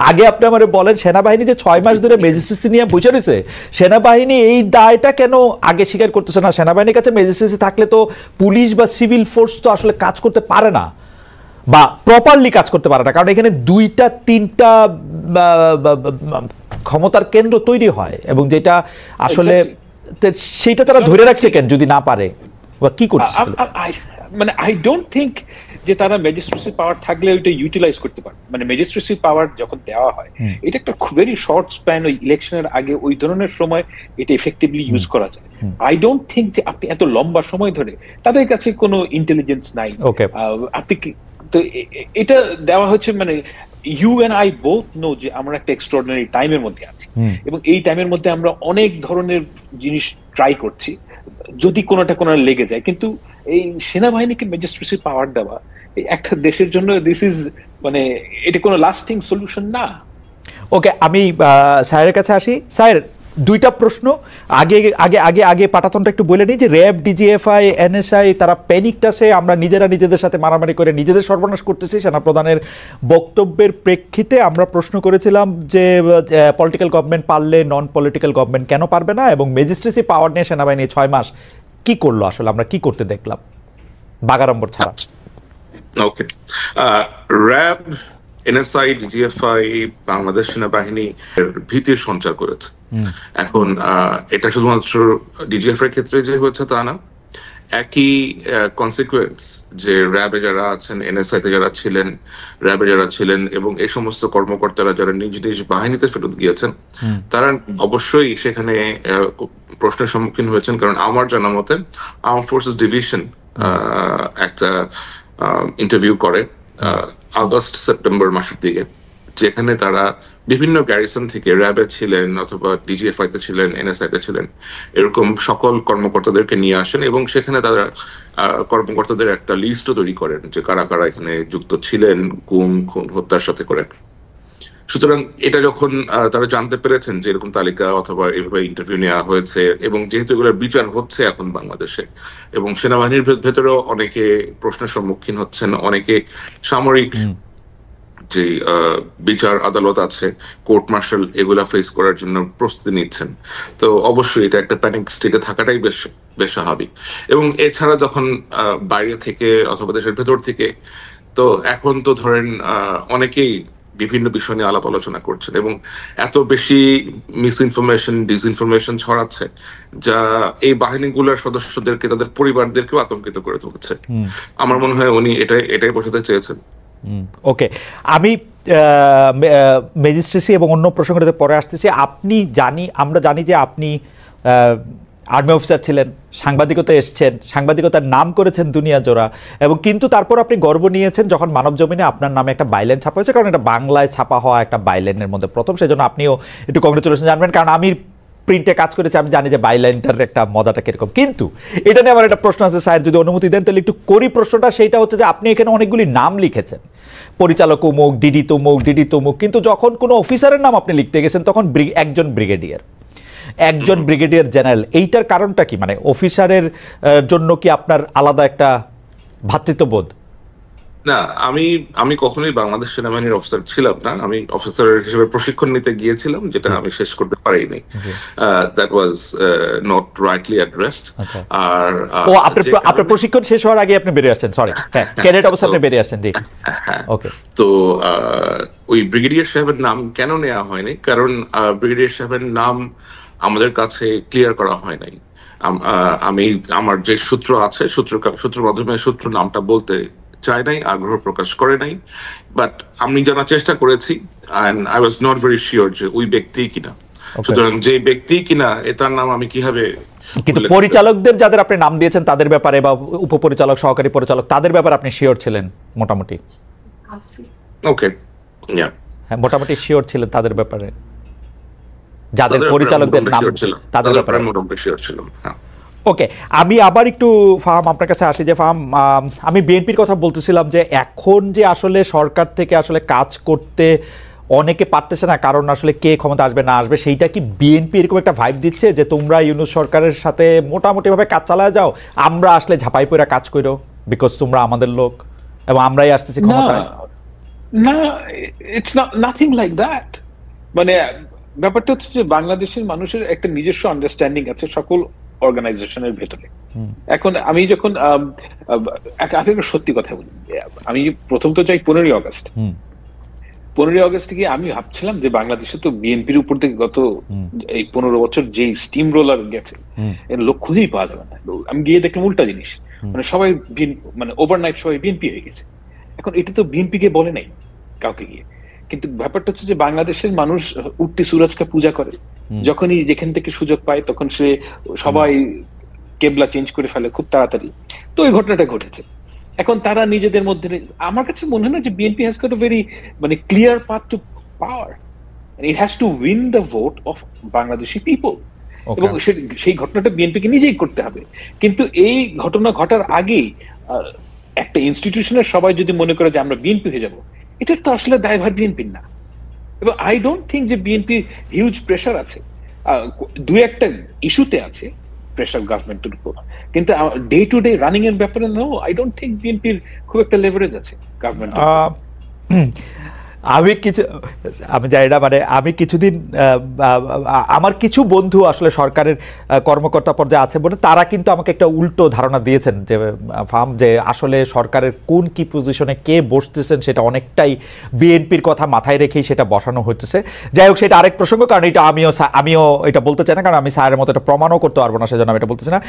আগে আপনি আমারে বলেন সেনাবাহিনী যে 6 মাস ধরে ম্যাজিস্ট্রেসি নিয়ে বসে রয়েছে, সেনাবাহিনী এই দায়টা কেন আগে স্বীকার করতেছে না? সেনাবাহিনীর কাছে ম্যাজিস্ট্রেসি থাকলে তো পুলিশ বা সিভিল ফোর্স তো আসলে কাজ করতে পারে না, বা প্রপারলি কাজ করতে পারে না, কারণ এখানে 2টা 3টা ক্ষমতার কেন্দ্র তৈরি হয়, এবং যেটা আসলে সেইটা তারা ধরে রাখছে কেন যদি না পারে, বা কি করছে? মানে আই ডোন্ট থিংক যে তারা ম্যাজিস্ট্রেসি পাওয়ার থাকলে ওইটা ইউটিলাইজ করতে পারে। মানে ম্যাজিস্ট্রেসি পাওয়ার যখন দেওয়া হয়, এটা একটা ভেরি শর্ট স্প্যান, ওই ইলেকশনের আগে ওই ধরনের সময় এটা এফেক্টিভলি ইউজ করা যায়। আই ডোন্ট থিংক যে আপনি এত লম্বা সময় ধরে, তাদের কাছে কোনো ইন্টেলিজেন্স নাই, আপনি তো এটা দেওয়া হচ্ছে। মানে you and I both know যে আমরা একটা এক্সট্রাঅর্ডিনারি টাইমের মধ্যে আছি, এবং এই টাইমের মধ্যে আমরা অনেক ধরনের জিনিস ট্রাই করছি যদি কোনোটা লেগে যায়। কিন্তু এই সেনাবাহিনীকে ম্যাজিস্ট্রেসি পাওয়ার দেওয়া একটা দেশের জন্য দিস ইজ মানে এটা কোনো লাস্টিং সলিউশন না। ওকে, আমি স্যারের কাছে আসি। স্যার, 2টা প্রশ্ন। আগে আগে আগে আগে পাটাতনটা একটু বলে নিই যে র্যাব, ডিজিএফআই, এনএসআই তারা প্যানিকটাসে আমরা নিজেদের সাথে মারামারি করে নিজেদের সর্বনাশ করতেছি। সেনাপ্রধানের বক্তব্যের প্রেক্ষিতে আমরা প্রশ্ন করেছিলাম যে পলিটিক্যাল গভর্নমেন্ট পারলে নন পলিটিক্যাল গভর্নমেন্ট কেন পারবে না, এবং ম্যাজিস্ট্রেসি পাওয়ার নিয়ে সেনাবাহিনী 6 মাস কি করলো, আসলে আমরা কি করতে দেখলাম বাগাড়ম্বর ছাড়া? ওকে, র্যাব, এনএসআই, ডিজিএফআই বাংলাদেশ সেনাবাহিনী ভীতির সঞ্চার করেছে। এখন এটা শুধুমাত্র ডিজিএফআই এর ক্ষেত্রে যে হয়েছে তা না, একই কনসিকুয়েন্স যে র্যাবে যারা আছেন, এনএসআই তে যারা ছিলেন, র্যাবে যারা ছিলেন, এবং এই সমস্ত কর্মকর্তারা যারা নিজ নিজ বাহিনীতে ফেরত গিয়েছেন, তারা অবশ্যই সেখানে প্রশ্নের সম্মুখীন হয়েছেন। কারণ আমার জানা মতে আর্মড ফোর্সেস ডিভিশন একটা ইন্টারভিউ করে আগস্ট সেপ্টেম্বর মাসের দিকে, যেখানে তারা বিভিন্ন গ্যারিসন থেকে র্যাবে ছিলেন অথবা ডিজিএফআই তে ছিলেন, এনএসআই তে ছিলেন, এরকম সকল কর্মকর্তাদেরকে নিয়ে আসেন, এবং সেখানে তারা কর্মকর্তাদের একটা লিস্টও তৈরি করেন যে কারা কারা এখানে যুক্ত ছিলেন গুম, খুন, হত্যার সাথে করেন। সুতরাং এটা যখন তারা জানতে পেরেছেন যে এরকম তালিকা অথবা এইভাবে ইন্টারভিউ নেওয়া হয়েছে, এবং যেহেতু এগুলোর বিচার হচ্ছে এখন বাংলাদেশে, এবং সেনাবাহিনীর ভেতরেও অনেকে প্রশ্নের সম্মুখীন হচ্ছেন, অনেকে সামরিক যে বিচার আদালত আছে, কোর্ট মার্শাল, এগুলা ফেস করার জন্য প্রস্তুতি নিচ্ছেন। তো অবশ্যই এটা একটা প্যানিক স্টেটে থাকাটাই বেশ স্বাভাবিক। এবং এছাড়া যখন বাইরে থেকে অথবা দেশের ভেতর থেকে, তো এখন তো ধরেন অনেকেই বিভিন্ন বিষয় নিয়ে আলাপ আলোচনা করছেন, এবং এত বেশি মিস ইনফরমেশন, ডিসইনফরমেশন ছড়াচ্ছে যা এই বাহিনীগুলোর সদস্যদেরকে, তাদের পরিবারদেরকেও আতঙ্কিত করে তুলছে। আমার মনে হয় উনি এটাই বোঝাতে চেয়েছেন। ওকে, আমি ম্যাজিস্ট্রেসি এবং অন্য প্রসঙ্গটাতে পরে আসতেছি। আমরা জানি যে আপনি আর্মি অফিসার ছিলেন, সাংবাদিকতা এসছেন, সাংবাদিকতার নাম করেছেন দুনিয়া জোড়া, এবং কিন্তু তারপর আপনি গর্ব নিয়েছেন যখন মানব জমিনে আপনার নামে একটা বাইলেন ছাপা হয়েছে, কারণ এটা বাংলায় ছাপা হওয়া একটা বাইলেনের মধ্যে প্রথম, সেজন্য আপনিও একটু কংগ্রেচুলেশন জানবেন, কারণ আমি প্রিন্টে কাজ করেছি, আমি জানি যে বাইলাইনটার একটা মজাটা কিরকম। কিন্তু এটা নিয়ে আমার একটা প্রশ্ন আছে, স্যার যদি অনুমতি দেন তাহলে একটু করি প্রশ্নটা। সেইটা হচ্ছে যে আপনি এখানে অনেকগুলি নাম লিখেছেন, পরিচালক অমুক, ডিডি তমুক, কিন্তু যখন কোনো অফিসারের নাম আপনি লিখতে গেছেন তখন একজন ব্রিগেডিয়ার জেনারেল। এইটার কারণটা কি? মানে অফিসারের জন্য কি আপনার আলাদা একটা ভ্রাতৃত্ববোধ? না, আমি কখনোই বাংলাদেশ সেনাবাহিনীর অফিসার ছিলাম না। আমি অফিসার হিসেবে প্রশিক্ষণ নিতে গিয়েছিলাম, যেটা আমি শেষ করতে পারিনি। That was not rightly addressed. আর আপনার প্রশিক্ষণ শেষ হওয়ার আগে আপনি বেরিয়ে আসছেন, সরি, ক্যাডেট অবস্থায় আপনি বেরিয়ে আসছেন। জি, ওকে। তো ওই ব্রিগেডিয়ার সাহেবের নাম কেন নেওয়া হয়নি? কারণ ব্রিগেডিয়ার সাহেবের নাম আমাদের কাছে ক্লিয়ার করা হয় নাই। আমি আমার যে সূত্র আছে, সূত্র মাধ্যমে সূত্র নামটা বলতে চায় নাই, আগ্রহ প্রকাশ করে নাই, বাট আমি জানার চেষ্টা করেছি, and I was not very sure যে ওই ব্যক্তি কিনা। সুতরাং যে ব্যক্তি কিনা তার নাম আমি কিভাবে, কিন্তু পরিচালকদের যাদের আপনি নাম দিয়েছেন তাদের ব্যাপারে, বা উপপরিচালক, সহকারী পরিচালক, তাদের ব্যাপারে আপনি শিওর ছিলেন মোটামুটি? ওকে, হ্যাঁ, মোটামুটি শিওর ছিলেন তাদের ব্যাপারে, যাদের পরিচালকদের নাম, তাদের ব্যাপারে মোটামুটি শিওর ছিলাম। ওকে, আমি আবার একটু ফাহাম আপনার কাছে আসি। যে ফাহাম, আমি বিএনপির কথা বলতেছিলাম যে এখন যে আসলে সরকার থেকে আসলে কাজ করতে অনেকে পারতেছে না, কারণ আসলে কে ক্ষমতা আসবে না আসবে, সেইটা কি বিএনপি এরকম একটা ভাইব দিচ্ছে যে তোমরা ইউনূস সরকারের সাথে মোটামুটিভাবে কাজ চালায় যাও, আমরা আসলে ঝাঁপাই পড়ে কাজ করো, বিকজ তোমরা আমাদের লোক এবং আমরাই আসতেছি ক্ষমতায়? না, it's not nothing like that. মানে ব্যাপারটা হচ্ছে যে বাংলাদেশের মানুষের একটা নিজস্ব আন্ডারস্ট্যান্ডিং আছে সকল অর্গানাইজেশনের ভেতরে। এখন আমি যখন একটা সত্যি কথা বলি, আমি প্রথম তো চাই 15ই আগস্ট। 15ই আগস্ট গিয়ে আমি ভাবছিলাম যে বাংলাদেশে তো বিএনপির উপর থেকে গত এই 15 বছর যে স্টিম রোলার গেছে এর লোক খুঁজেই পাওয়া যাবে না। আমি গিয়ে দেখলাম উল্টা জিনিস, মানে সবাই মানে ওভারনাইট সবাই বিএনপি হয়ে গেছে। এখন এটা তো বিএনপি কে বলে নাই কাউকে গিয়ে, কিন্তু ব্যাপারটা হচ্ছে যে বাংলাদেশের মানুষ উঠতি সুরজকে পূজা করে, যখনই যেখান থেকে সুযোগ পায় তখন সে সবাই কেবলা চেঞ্জ করে ফেলে খুব তাড়াতাড়ি। তো ওই ঘটনাটা ঘটেছে। এখন তারা নিজেদের মধ্যে, আমার কাছে মনে হয় না যে BNP has got a very মানে clear path to power, it has to win the vote of Bangladeshi people, এবং সেই ঘটনাটা বিএনপিকে নিজেই করতে হবে। কিন্তু এই ঘটনা ঘটার আগেই একটা ইনস্টিটিউশনের সবাই যদি মনে করে যে আমরা বিএনপি হয়ে যাব, এটার তো আসলে দায়ভার বিএনপির না। এবং আই ডোন্ট থিঙ্ক যে বিএনপি হিউজ প্রেশার আছে, দু একটা ইস্যুতে আছে প্রেশার গভর্নমেন্টের উপর, কিন্তু ডে টু ডে রানিং এর ব্যাপারে নো, আই ডোন্ট থিঙ্ক বিএনপির খুব একটা লেভারেজ আছে গভর্নমেন্ট। আমি জানি না, মানে আমি কিছুদিন আমার কিছু বন্ধু আসলে সরকারের কর্মকর্তা পর্যায়ে আছে বলে তারা কিন্তু আমাকে একটা উল্টো ধারণা দিয়েছেন যে যে আসলে সরকারের কোন কি পজিশনে কে বসতেছেন সেটা অনেকটাই বিএনপির কথা মাথায় রেখেই সেটা বসানো হচ্ছে। যাই হোক, সেটা আরেক প্রসঙ্গ, কারণ এটা আমিও এটা বলতে চাই না, কারণ আমি স্যারের মতো এটা প্রমাণও করতে পারবো না, সেজন্য আমি এটা বলতেছি না।